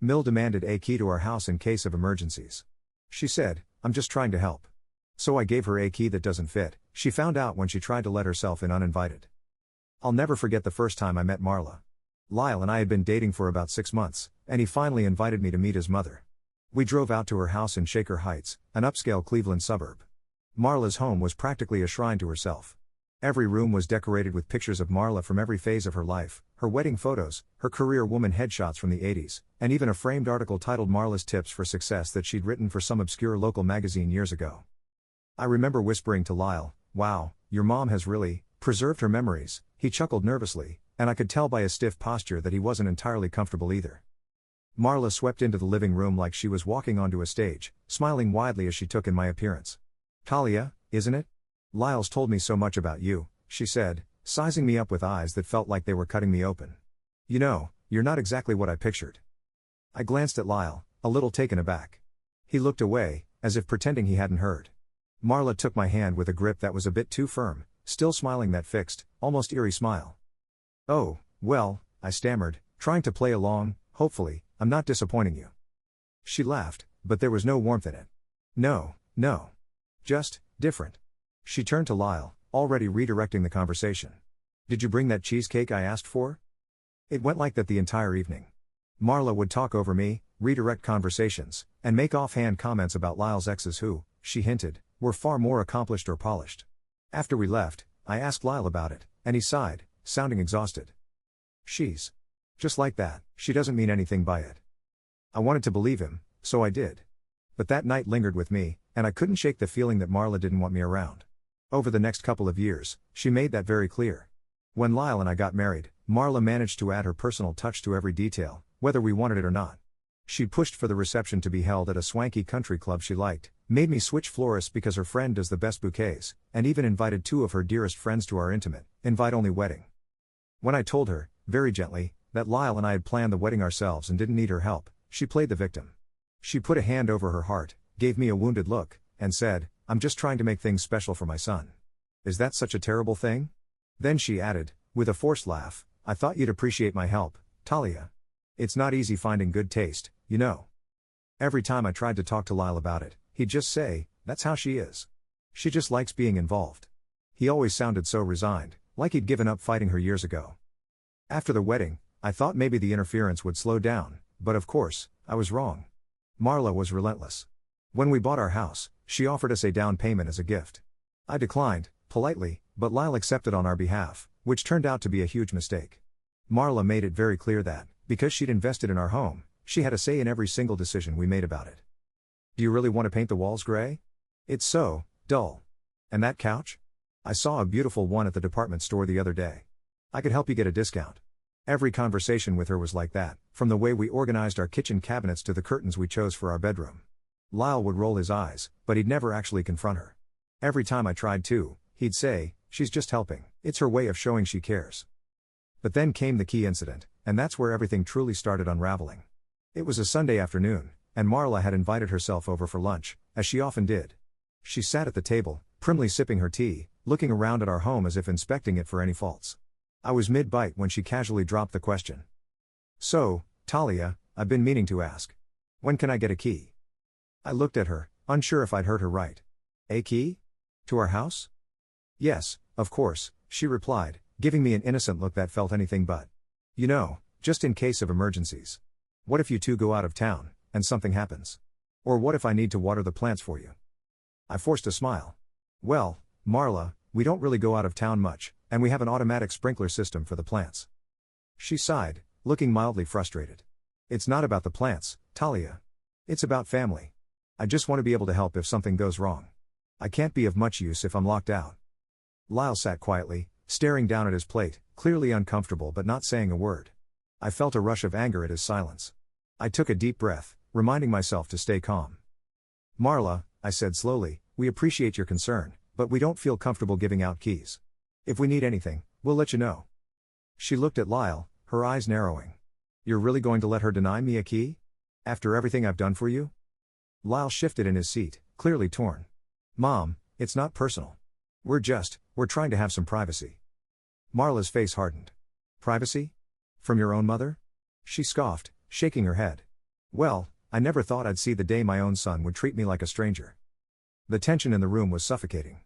Mill demanded a key to our house in case of emergencies. She said, "I'm just trying to help." So I gave her a key that doesn't fit, she found out when she tried to let herself in uninvited. I'll never forget the first time I met Marla. Lyle and I had been dating for about 6 months, and he finally invited me to meet his mother. We drove out to her house in Shaker Heights, an upscale Cleveland suburb. Marla's home was practically a shrine to herself. Every room was decorated with pictures of Marla from every phase of her life, her wedding photos, her career woman headshots from the 80s, and even a framed article titled Marla's Tips for Success that she'd written for some obscure local magazine years ago. I remember whispering to Lyle, "Wow, your mom has really preserved her memories." He chuckled nervously, and I could tell by his stiff posture that he wasn't entirely comfortable either. Marla swept into the living room like she was walking onto a stage, smiling widely as she took in my appearance. "Talia, isn't it? Lyle's told me so much about you," she said, sizing me up with eyes that felt like they were cutting me open. "You know, you're not exactly what I pictured." I glanced at Lyle, a little taken aback. He looked away, as if pretending he hadn't heard. Marla took my hand with a grip that was a bit too firm, still smiling that fixed, almost eerie smile. "Oh, well," I stammered, trying to play along, "hopefully, I'm not disappointing you." She laughed, but there was no warmth in it. No. Just different." She turned to Lyle, already redirecting the conversation. "Did you bring that cheesecake I asked for?" It went like that the entire evening. Marla would talk over me, redirect conversations, and make offhand comments about Lyle's exes who, she hinted, were far more accomplished or polished. After we left, I asked Lyle about it, and he sighed, sounding exhausted. "She's just like that, she doesn't mean anything by it." I wanted to believe him, so I did. But that night lingered with me, and I couldn't shake the feeling that Marla didn't want me around. Over the next couple of years, she made that very clear. When Lyle and I got married, Marla managed to add her personal touch to every detail, whether we wanted it or not. She pushed for the reception to be held at a swanky country club she liked, made me switch florists because her friend does the best bouquets, and even invited 2 of her dearest friends to our intimate, invite-only wedding. When I told her, very gently, that Lyle and I had planned the wedding ourselves and didn't need her help, she played the victim. She put a hand over her heart, gave me a wounded look, and said, "I'm just trying to make things special for my son." Is that such a terrible thing? Then she added, with a forced laugh, "I thought you'd appreciate my help, Talia. It's not easy finding good taste, you know." Every time I tried to talk to Lyle about it, he'd just say, "That's how she is. She just likes being involved." He always sounded so resigned, like he'd given up fighting her years ago. After the wedding, I thought maybe the interference would slow down, but of course, I was wrong. Marla was relentless. When we bought our house, she offered us a down payment as a gift. I declined, politely, but Lyle accepted on our behalf, which turned out to be a huge mistake. Marla made it very clear that, because she'd invested in our home, she had a say in every single decision we made about it. "Do you really want to paint the walls gray? It's so dull. And that couch? I saw a beautiful one at the department store the other day. I could help you get a discount." Every conversation with her was like that, from the way we organized our kitchen cabinets to the curtains we chose for our bedroom. Lyle would roll his eyes, but he'd never actually confront her. Every time I tried to, he'd say, "She's just helping, it's her way of showing she cares." But then came the key incident, and that's where everything truly started unraveling. It was a Sunday afternoon, and Marla had invited herself over for lunch, as she often did. She sat at the table, primly sipping her tea, looking around at our home as if inspecting it for any faults. I was mid-bite when she casually dropped the question. "So, Talia, I've been meaning to ask. When can I get a key?" I looked at her, unsure if I'd heard her right. "A key? To our house?" "Yes, of course," she replied, giving me an innocent look that felt anything but. "You know, just in case of emergencies. What if you two go out of town, and something happens? Or what if I need to water the plants for you?" I forced a smile. "Well, Marla, we don't really go out of town much, and we have an automatic sprinkler system for the plants." She sighed, looking mildly frustrated. "It's not about the plants, Talia. It's about family. I just want to be able to help if something goes wrong. I can't be of much use if I'm locked out." Lyle sat quietly, staring down at his plate, clearly uncomfortable but not saying a word. I felt a rush of anger at his silence. I took a deep breath, reminding myself to stay calm. "Marla," I said slowly, "we appreciate your concern, but we don't feel comfortable giving out keys. If we need anything, we'll let you know." She looked at Lyle, her eyes narrowing. "You're really going to let her deny me a key? After everything I've done for you?" Lyle shifted in his seat, clearly torn. "Mom, it's not personal. We're trying to have some privacy." Marla's face hardened. "Privacy? From your own mother?" She scoffed, shaking her head. Well, I never thought I'd see the day my own son would treat me like a stranger. The tension in the room was suffocating.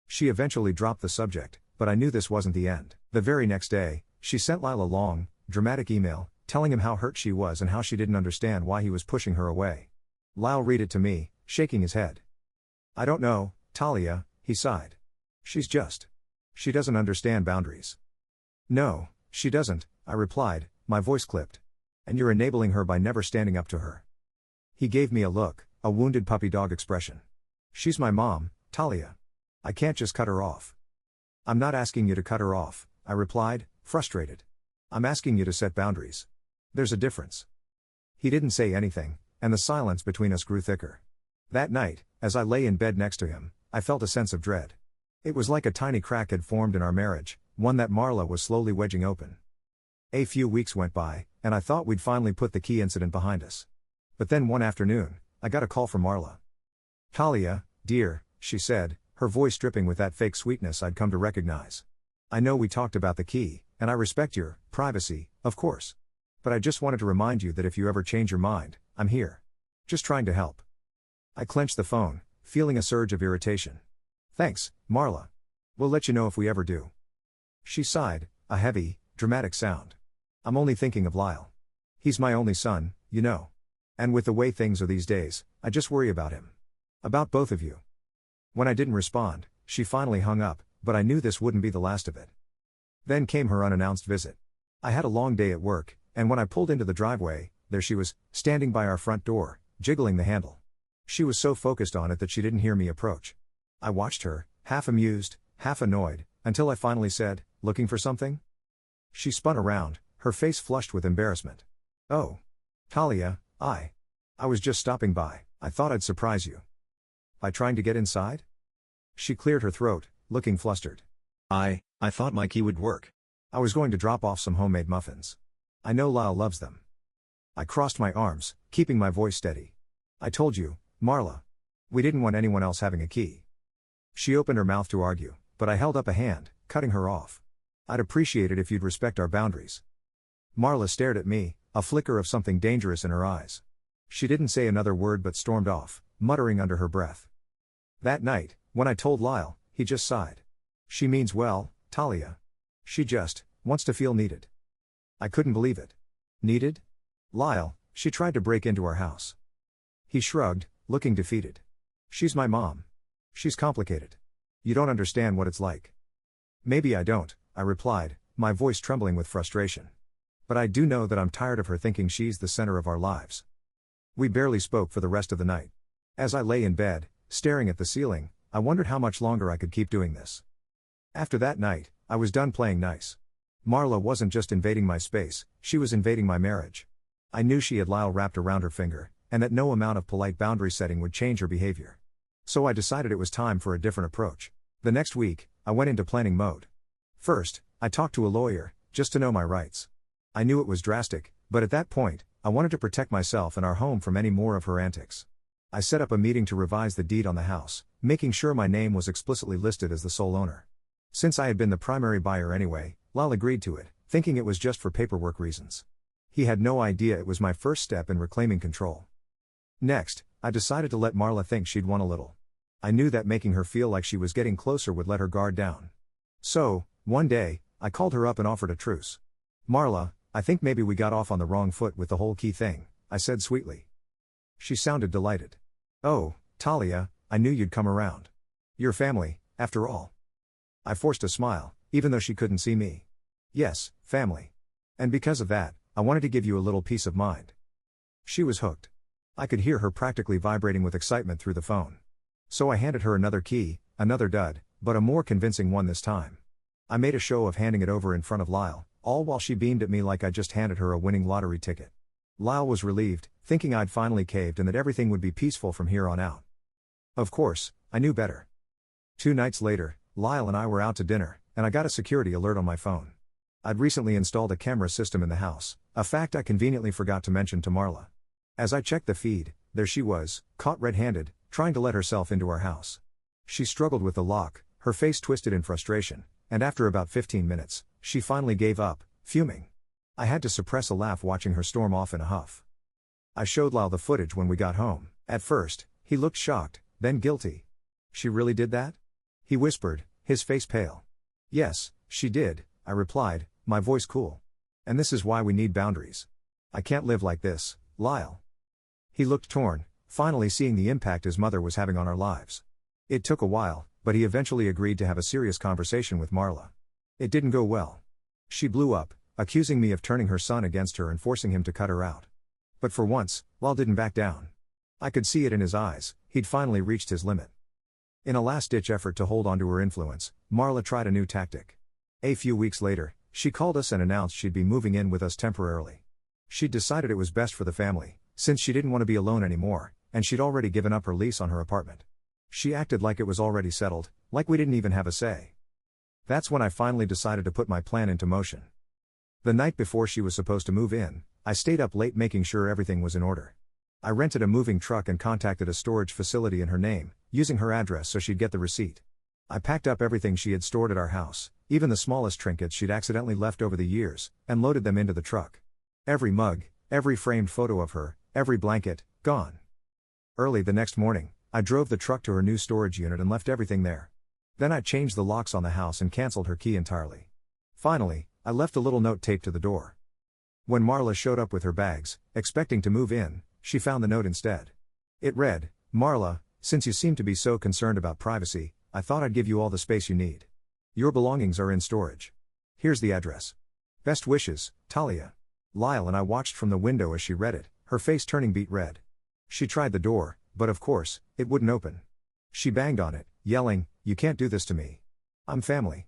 She eventually dropped the subject, but I knew this wasn't the end. The very next day, she sent Lyle a long, dramatic email, telling him how hurt she was and how she didn't understand why he was pushing her away. Lyle read it to me, shaking his head. "I don't know, Talia," he sighed. She doesn't understand boundaries." "No, she doesn't," I replied, my voice clipped. "And you're enabling her by never standing up to her." He gave me a look, a wounded puppy dog expression. "She's my mom, Talia. I can't just cut her off." "I'm not asking you to cut her off," I replied, frustrated. "I'm asking you to set boundaries. There's a difference." He didn't say anything, and the silence between us grew thicker. That night, as I lay in bed next to him, I felt a sense of dread. It was like a tiny crack had formed in our marriage, one that Marla was slowly wedging open. A few weeks went by, and I thought we'd finally put the key incident behind us. But then one afternoon, I got a call from Marla. "Talia, dear," she said, her voice dripping with that fake sweetness I'd come to recognize. "I know we talked about the key, and I respect your privacy, of course. But I just wanted to remind you that if you ever change your mind, I'm here. Just trying to help." I clenched the phone, feeling a surge of irritation. "Thanks, Marla. We'll let you know if we ever do." She sighed, a heavy, dramatic sound. "I'm only thinking of Lyle. He's my only son, you know. And with the way things are these days, I just worry about him. About both of you." When I didn't respond, she finally hung up, but I knew this wouldn't be the last of it. Then came her unannounced visit. I had a long day at work, and when I pulled into the driveway, there she was, standing by our front door, jiggling the handle. She was so focused on it that she didn't hear me approach. I watched her, half amused, half annoyed, until I finally said, "Looking for something?" She spun around, her face flushed with embarrassment. "Oh. Talia, I was just stopping by. I thought I'd surprise you." "By trying to get inside?" She cleared her throat, looking flustered. I thought my key would work. I was going to drop off some homemade muffins. I know Lyle loves them." I crossed my arms, keeping my voice steady. "I told you, Marla. We didn't want anyone else having a key." She opened her mouth to argue, but I held up a hand, cutting her off. "I'd appreciate it if you'd respect our boundaries." Marla stared at me, a flicker of something dangerous in her eyes. She didn't say another word but stormed off, muttering under her breath. That night, when I told Lyle, he just sighed. "She means well, Talia. She just wants to feel needed." I couldn't believe it. Needed? Lyle, she tried to break into our house. He shrugged, looking defeated. "She's my mom. She's complicated. You don't understand what it's like." "Maybe I don't," I replied, my voice trembling with frustration. "But I do know that I'm tired of her thinking she's the center of our lives." We barely spoke for the rest of the night. As I lay in bed, staring at the ceiling, I wondered how much longer I could keep doing this. After that night, I was done playing nice. Marla wasn't just invading my space, she was invading my marriage. I knew she had Lyle wrapped around her finger, and that no amount of polite boundary setting would change her behavior. So I decided it was time for a different approach. The next week, I went into planning mode. First, I talked to a lawyer, just to know my rights. I knew it was drastic, but at that point, I wanted to protect myself and our home from any more of her antics. I set up a meeting to revise the deed on the house, making sure my name was explicitly listed as the sole owner. Since I had been the primary buyer anyway, Lyle agreed to it, thinking it was just for paperwork reasons. He had no idea it was my first step in reclaiming control. Next, I decided to let Marla think she'd won a little. I knew that making her feel like she was getting closer would let her guard down. So, one day, I called her up and offered a truce. "Marla, I think maybe we got off on the wrong foot with the whole key thing," I said sweetly. She sounded delighted. "Oh, Talia, I knew you'd come around. Your family, after all." I forced a smile, even though she couldn't see me. "Yes, family. And because of that, I wanted to give you a little peace of mind." She was hooked. I could hear her practically vibrating with excitement through the phone. So I handed her another key, another dud, but a more convincing one this time. I made a show of handing it over in front of Lyle, all while she beamed at me like I just handed her a winning lottery ticket. Lyle was relieved, thinking I'd finally caved and that everything would be peaceful from here on out. Of course, I knew better. 2 nights later, Lyle and I were out to dinner, and I got a security alert on my phone. I'd recently installed a camera system in the house, a fact I conveniently forgot to mention to Marla. As I checked the feed, there she was, caught red-handed, trying to let herself into our house. She struggled with the lock, her face twisted in frustration, and after about 15 minutes, she finally gave up, fuming. I had to suppress a laugh watching her storm off in a huff. I showed Lyle the footage when we got home. At first, he looked shocked, then guilty. She really did that? He whispered, his face pale. Yes, she did, I replied, my voice cool. And this is why we need boundaries. I can't live like this, Lyle. He looked torn, finally seeing the impact his mother was having on our lives. It took a while, but he eventually agreed to have a serious conversation with Marla. It didn't go well. She blew up, accusing me of turning her son against her and forcing him to cut her out. But for once, Lyle didn't back down. I could see it in his eyes, he'd finally reached his limit. In a last-ditch effort to hold onto her influence, Marla tried a new tactic. A few weeks later, she called us and announced she'd be moving in with us temporarily. She'd decided it was best for the family, since she didn't want to be alone anymore, and she'd already given up her lease on her apartment. She acted like it was already settled, like we didn't even have a say. That's when I finally decided to put my plan into motion. The night before she was supposed to move in, I stayed up late making sure everything was in order. I rented a moving truck and contacted a storage facility in her name, using her address so she'd get the receipt. I packed up everything she had stored at our house, even the smallest trinkets she'd accidentally left over the years, and loaded them into the truck. Every mug, every framed photo of her, every blanket, gone. Early the next morning, I drove the truck to her new storage unit and left everything there. Then I changed the locks on the house and canceled her key entirely. Finally, I left a little note taped to the door. When Marla showed up with her bags, expecting to move in, she found the note instead. It read, Marla, since you seem to be so concerned about privacy, I thought I'd give you all the space you need. Your belongings are in storage. Here's the address. Best wishes, Talia. Lyle and I watched from the window as she read it, her face turning beet red. She tried the door, but of course, it wouldn't open. She banged on it, yelling, you can't do this to me. I'm family.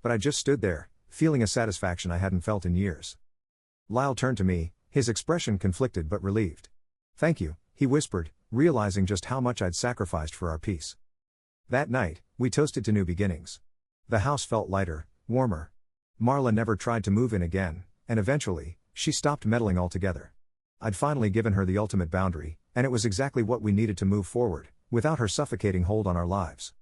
But I just stood there, feeling a satisfaction I hadn't felt in years. Lyle turned to me, his expression conflicted but relieved. Thank you, he whispered, realizing just how much I'd sacrificed for our peace. That night, we toasted to new beginnings. The house felt lighter, warmer. Marla never tried to move in again, and eventually, she stopped meddling altogether. I'd finally given her the ultimate boundary, and it was exactly what we needed to move forward, without her suffocating hold on our lives.